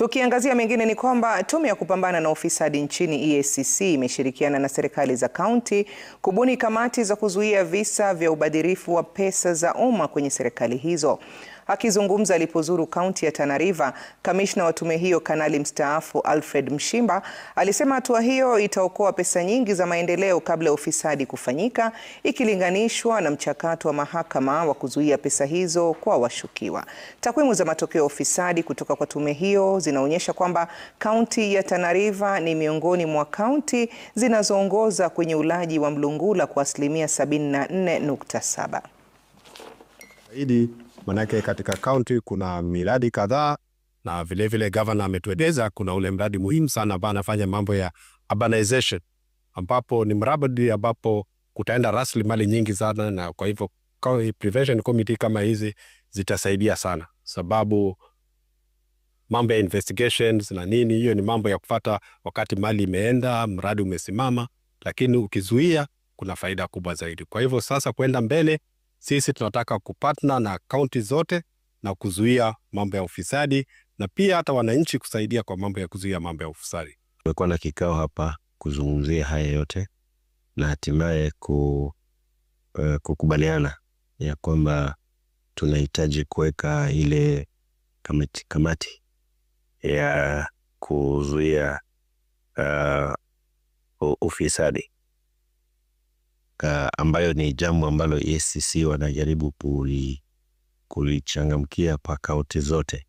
Tukiangazia mengine ni kwamba tume ya kupambana na ufisadi nchini EACC imeshirikiana na serikali za kaunti kubuni kamati za kuzuia visa vya ubadhirifu wa pesa za umma kwenye serikali hizo. Akizungumza alipozuru kaunti ya Tana River, kamishna wa tume hiyo Kanali mstaafu Alfred Mshimba alisema hatua hiyo itaokoa pesa nyingi za maendeleo kabla ya ufisadi kufanyika, ikilinganishwa na mchakato wa mahakama wa kuzuia pesa hizo kwa washukiwa. Takwimu za matokeo ya ufisadi kutoka kwa tume hiyo zinaonyesha kwamba kaunti ya Tana River ni miongoni mwa kaunti zinazoongoza kwenye ulaji wa mlungula kwa asilimia 74.7. Manake katika kaunti kuna miradi kadhaa, na vile governor ametueleza kuna ule mradi muhimu sana ambao anafanya mambo ya urbanization, ambapo ni mradi ambapo kutaenda rasilimali nyingi sana, na kwa hivyo prevention committee kama hizi zitasaidia sana, sababu mambo ya investigations na nini, hiyo ni mambo ya kufuata wakati mali imeenda, mradi umesimama, lakini ukizuia kuna faida kubwa zaidi. Kwa hivyo sasa kwenda mbele, sisi tunataka kupartner na kaunti zote na kuzuia mambo ya ufisadi, na pia hata wananchi kusaidia kwa mambo ya kuzuia mambo ya ufisadi. Tumekuwa na kikao hapa kuzungumzia haya yote na hatimaye kukubaliana ya kwamba tunahitaji kuweka ile kamati ya kuzuia ufisadi, ambayo ni jambo ambalo EACC wanajaribu kulichangamkia pa kaunti zote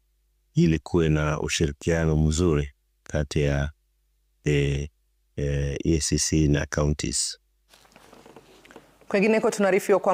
ili kuwe na ushirikiano mzuri kati ya EACC na counties. Kwingineko tunaarifiwa kwamba